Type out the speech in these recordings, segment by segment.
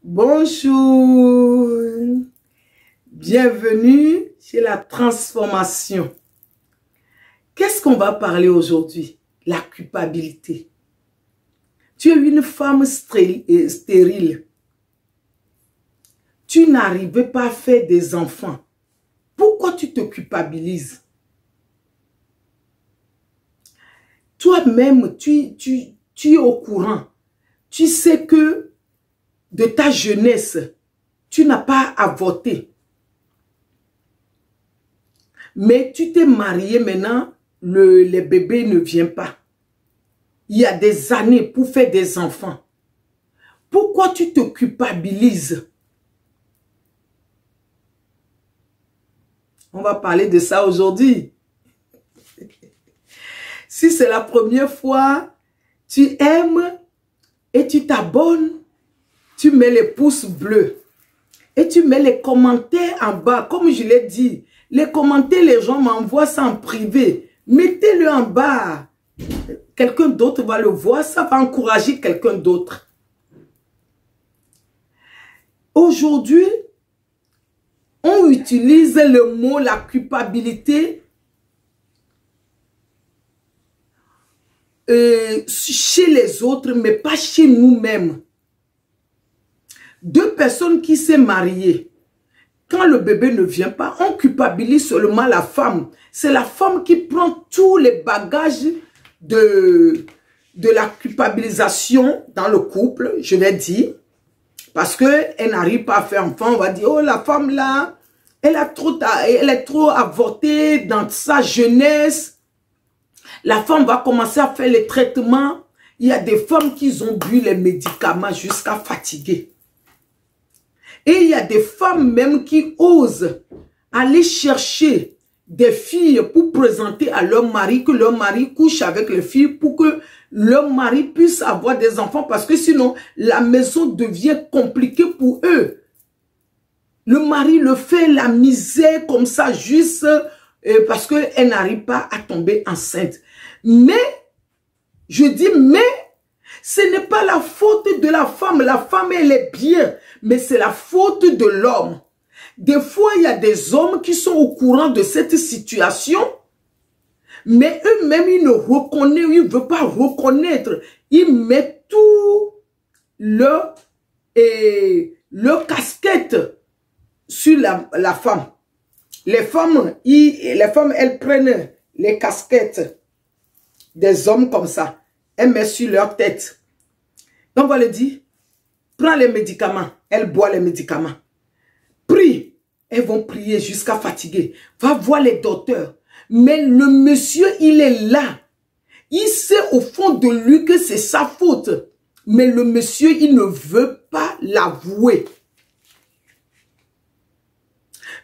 Bonjour, bienvenue chez la transformation. Qu'est-ce qu'on va parler aujourd'hui? La culpabilité. Tu es une femme stérile. Tu n'arrives pas à faire des enfants. Pourquoi tu te culpabilises? Toi-même, tu es au courant. Tu sais que de ta jeunesse, tu n'as pas avorté. Mais tu t'es marié maintenant, le bébé ne vient pas. Il y a des années pour faire des enfants. Pourquoi tu te culpabilises? On va parler de ça aujourd'hui. Si c'est la première fois, tu aimes et tu t'abonnes, tu mets les pouces bleus et tu mets les commentaires en bas. Comme je l'ai dit, les commentaires, les gens m'envoient ça en privé. Mettez-le en bas. Quelqu'un d'autre va le voir, ça va encourager quelqu'un d'autre. Aujourd'hui, on utilise le mot la culpabilité chez les autres, mais pas chez nous-mêmes. Deux personnes qui s'est mariées, quand le bébé ne vient pas, on culpabilise seulement la femme. C'est la femme qui prend tous les bagages de la culpabilisation dans le couple, je vais dire. Parce qu'elle n'arrive pas à faire enfant, on va dire, oh la femme là, elle est trop avortée dans sa jeunesse. La femme va commencer à faire les traitements. Il y a des femmes qui ont bu les médicaments jusqu'à fatiguer. Et il y a des femmes même qui osent aller chercher des filles pour présenter à leur mari, que leur mari couche avec les filles pour que leur mari puisse avoir des enfants parce que sinon la maison devient compliquée pour eux. Le mari le fait la misère comme ça juste parce qu'elle n'arrive pas à tomber enceinte. Mais, je dis mais, ce n'est pas la faute de la femme. La femme, elle est bien, mais c'est la faute de l'homme. Des fois, il y a des hommes qui sont au courant de cette situation, mais eux-mêmes, ils ne reconnaissent, ils ne veulent pas reconnaître. Ils mettent tout leur casquette sur la femme. Les femmes, elles prennent les casquettes des hommes comme ça. Elles mettent sur leur tête. Donc, on va le dire, prends les médicaments. Elle boit les médicaments. Prie. Elles vont prier jusqu'à fatiguer. Va voir les docteurs. Mais le monsieur, il est là. Il sait au fond de lui que c'est sa faute. Mais le monsieur, il ne veut pas l'avouer.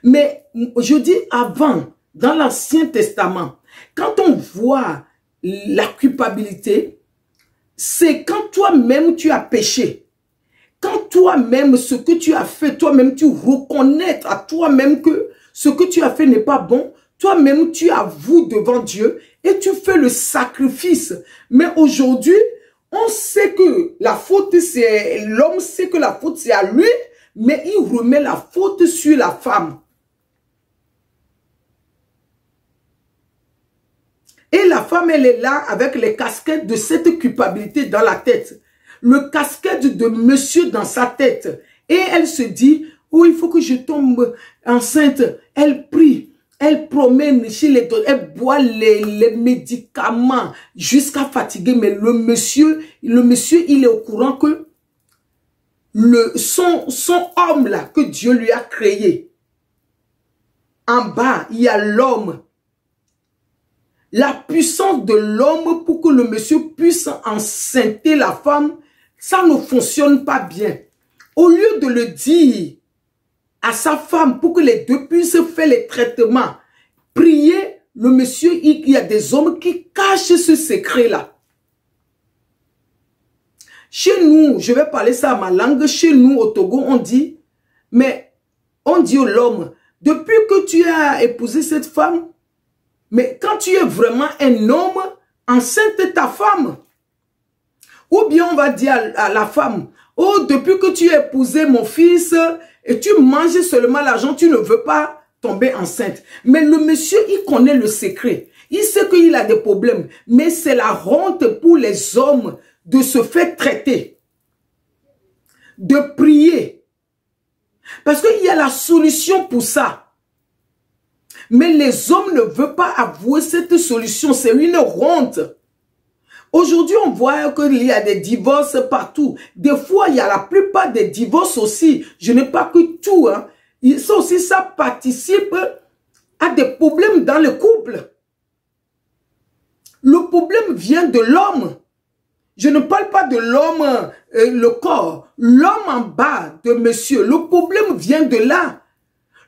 Mais je dis avant, dans l'Ancien Testament, quand on voit la culpabilité, c'est quand toi-même tu as péché. Quand toi-même, ce que tu as fait, toi-même tu reconnais à toi-même que ce que tu as fait n'est pas bon, toi-même tu avoues devant Dieu et tu fais le sacrifice. Mais aujourd'hui, on sait que la faute c'est, l'homme sait que la faute c'est à lui, mais il remet la faute sur la femme. Et la femme, elle est là avec les casquettes de cette culpabilité dans la tête. Le casquette de monsieur dans sa tête. Et elle se dit, oh, il faut que je tombe enceinte. Elle prie, elle promène chez les docteurs, elle boit les médicaments jusqu'à fatiguer. Mais le monsieur, il est au courant que son homme là, que Dieu lui a créé, en bas, il y a l'homme. La puissance de l'homme pour que le monsieur puisse enceinter la femme, ça ne fonctionne pas bien. Au lieu de le dire à sa femme pour que les deux puissent faire les traitements, prier, le monsieur, il y a des hommes qui cachent ce secret-là. Chez nous, je vais parler ça à ma langue, chez nous au Togo, on dit, mais on dit à l'homme, depuis que tu as épousé cette femme, mais quand tu es vraiment un homme, enceinte ta femme. Ou bien on va dire à la femme, Oh, depuis que tu as épousé mon fils et tu manges seulement l'argent, tu ne veux pas tomber enceinte. Mais le monsieur, il connaît le secret. Il sait qu'il a des problèmes. Mais c'est la honte pour les hommes de se faire traiter. De prier. Parce qu'il y a la solution pour ça. Mais les hommes ne veulent pas avouer cette solution. C'est une honte. Aujourd'hui, on voit qu'il y a des divorces partout. Des fois, il y a la plupart des divorces aussi. Je n'ai pas que tout. Hein. Ça aussi, ça participe à des problèmes dans le couple. Le problème vient de l'homme. Je ne parle pas de l'homme, le corps. L'homme en bas de monsieur. Le problème vient de là.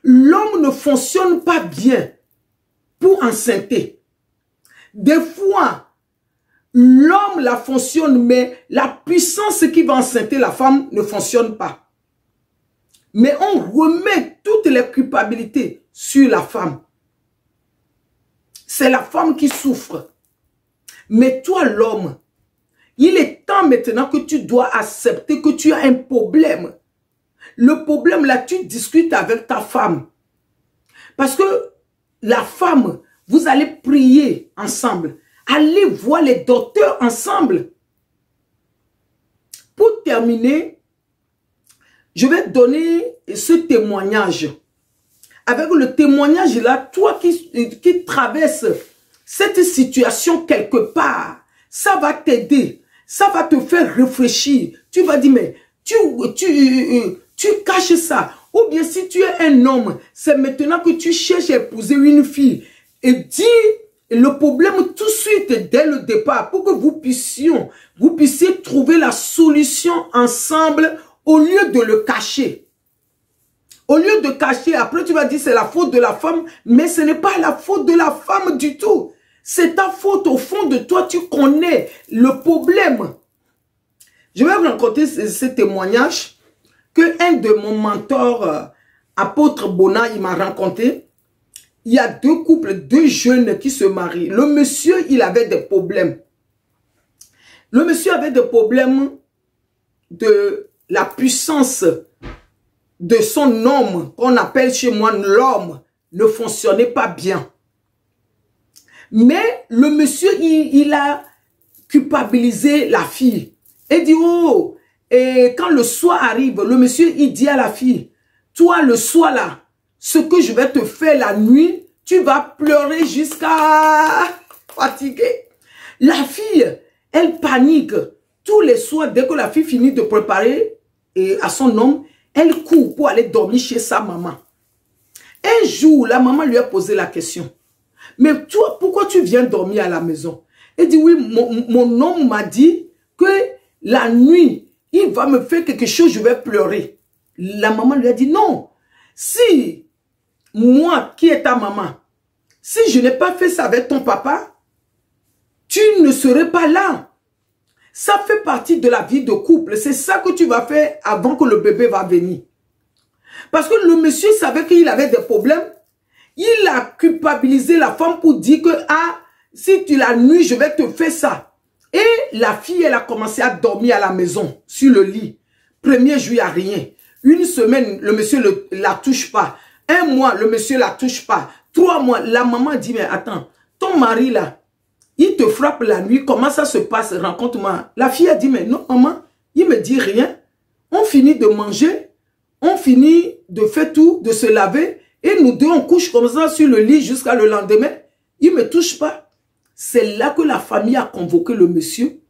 L'homme ne fonctionne pas bien pour enceinter. Des fois, l'homme la fonctionne, mais la puissance qui va enceinte la femme ne fonctionne pas. Mais on remet toutes les culpabilités sur la femme. C'est la femme qui souffre. Mais toi, l'homme, il est temps maintenant que tu dois accepter que tu as un problème. Le problème là, tu discutes avec ta femme. Parce que la femme, vous allez prier ensemble. Allez voir les docteurs ensemble. Pour terminer, je vais donner ce témoignage. Avec le témoignage là, toi qui traverses cette situation quelque part, ça va t'aider. Ça va te faire réfléchir. Tu vas dire, mais tu caches ça. Ou bien si tu es un homme, c'est maintenant que tu cherches à épouser une fille. Et dis le problème tout de suite dès le départ pour que vous puissiez trouver la solution ensemble au lieu de le cacher. Au lieu de cacher, après tu vas dire c'est la faute de la femme, mais ce n'est pas la faute de la femme du tout. C'est ta faute au fond de toi, tu connais le problème. Je vais vous raconter ce témoignage que un de mon mentor, apôtre Bona, il m'a raconté. Il y a deux couples, deux jeunes qui se marient. Le monsieur, il avait des problèmes. Le monsieur avait des problèmes de la puissance de son homme, qu'on appelle chez moi l'homme, ne fonctionnait pas bien. Mais le monsieur, il a culpabilisé la fille. Il dit, oh, et quand le soir arrive, le monsieur, il dit à la fille, toi, le soir là, ce que je vais te faire la nuit, tu vas pleurer jusqu'à fatiguer. La fille, elle panique. Tous les soirs, dès que la fille finit de préparer à son homme, elle court pour aller dormir chez sa maman. Un jour, la maman lui a posé la question. Mais toi, pourquoi tu viens dormir à la maison? Elle dit, oui, mon homme m'a dit que la nuit, il va me faire quelque chose, je vais pleurer. La maman lui a dit, non, si moi qui est ta maman, si je n'ai pas fait ça avec ton papa, tu ne serais pas là. Ça fait partie de la vie de couple. C'est ça que tu vas faire avant que le bébé va venir. Parce que le monsieur savait qu'il avait des problèmes. Il a culpabilisé la femme pour dire que, ah, si tu la nuit, je vais te faire ça. Et la fille, elle a commencé à dormir à la maison, sur le lit. Premier jour, il n'y a rien. Une semaine, le monsieur ne la touche pas. Un mois, le monsieur ne la touche pas. 3 mois, la maman dit, mais attends, ton mari là, il te frappe la nuit, comment ça se passe? Rencontre-moi. La fille a dit, mais non, maman, il me dit rien. On finit de manger, on finit de faire tout, de se laver, et nous deux, on couche comme ça sur le lit jusqu'à le lendemain. Il ne me touche pas. C'est là que la famille a convoqué le monsieur.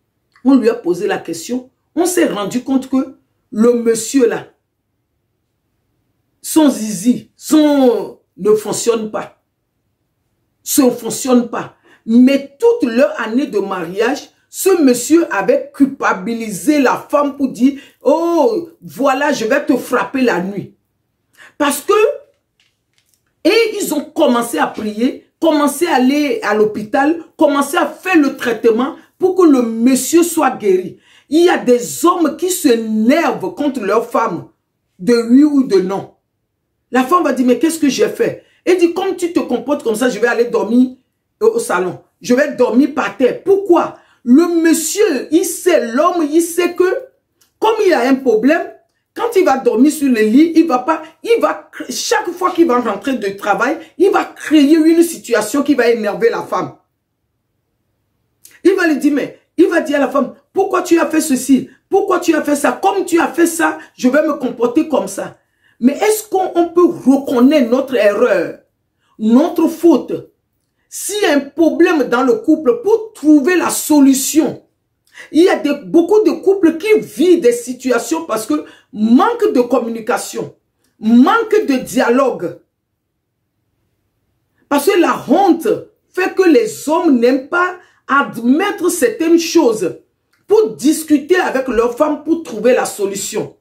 On lui a posé la question. On s'est rendu compte que le monsieur là, son zizi, ne fonctionne pas. Ça ne fonctionne pas. Mais toute leur année de mariage, ce monsieur avait culpabilisé la femme pour dire, oh, voilà, je vais te frapper la nuit. Parce que, et ils ont commencé à prier, commencé à aller à l'hôpital, commencé à faire le traitement pour que le monsieur soit guéri. Il y a des hommes qui s'énervent contre leur femme, de oui ou de non. La femme va dire, mais qu'est-ce que j'ai fait? Elle dit, comme tu te comportes comme ça, je vais aller dormir au salon. Je vais dormir par terre. Pourquoi? Le monsieur, il sait, l'homme, il sait que Comme il a un problème, quand il va dormir sur le lit, chaque fois qu'il va rentrer de travail, il va créer une situation qui va énerver la femme. Il va lui dire, mais il va dire à la femme, pourquoi tu as fait ceci? Pourquoi tu as fait ça? Comme tu as fait ça, je vais me comporter comme ça. Mais est-ce qu'on peut reconnaître notre erreur, notre faute? S'il y a un problème dans le couple, pour trouver la solution, il y a beaucoup de couples qui vivent des situations parce que manque de communication, manque de dialogue. Parce que la honte fait que les hommes n'aiment pas admettre certaines choses pour discuter avec leur femme pour trouver la solution.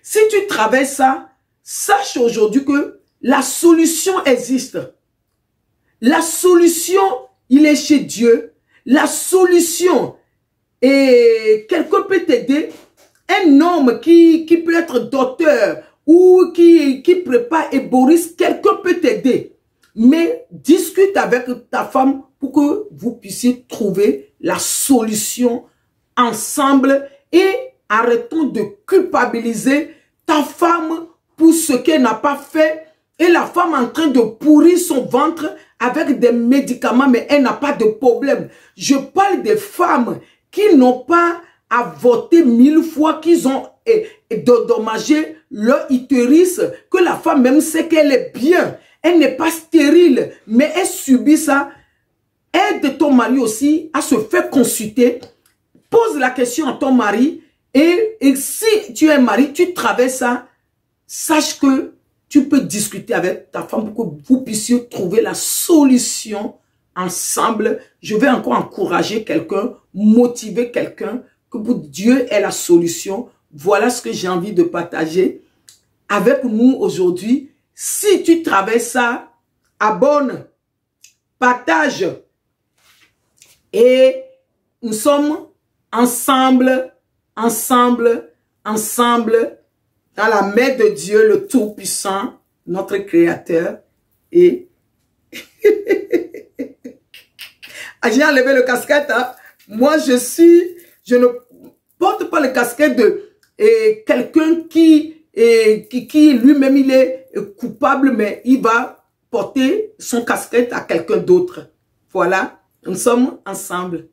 Si tu travailles ça, sache aujourd'hui que la solution existe. La solution, il est chez Dieu. La solution, et quelqu'un peut t'aider. Un homme qui peut être docteur ou qui prépare héboriste, quelqu'un peut t'aider. Mais discute avec ta femme pour que vous puissiez trouver la solution ensemble et arrêtons de culpabiliser ta femme pour ce qu'elle n'a pas fait et la femme en train de pourrir son ventre avec des médicaments, mais elle n'a pas de problème. Je parle des femmes qui n'ont pas avorté 1000 fois, qu'ils ont dédommagé leur utérus, que la femme même sait qu'elle est bien. Elle n'est pas stérile, mais elle subit ça. Aide ton mari aussi à se faire consulter. Pose la question à ton mari. Et si tu es mari, tu traverses ça, sache que tu peux discuter avec ta femme pour que vous puissiez trouver la solution ensemble. Je vais encore encourager quelqu'un, motiver quelqu'un, que pour Dieu est la solution. Voilà ce que j'ai envie de partager avec nous aujourd'hui. Si tu traverses ça, abonne, partage. Et nous sommes ensemble, dans la main de Dieu, le Tout-Puissant, notre Créateur. Et j'ai enlevé le casquette. Hein. Moi, je ne porte pas le casquette de quelqu'un qui lui-même, il est coupable, mais il va porter son casquette à quelqu'un d'autre. Voilà, nous sommes ensemble.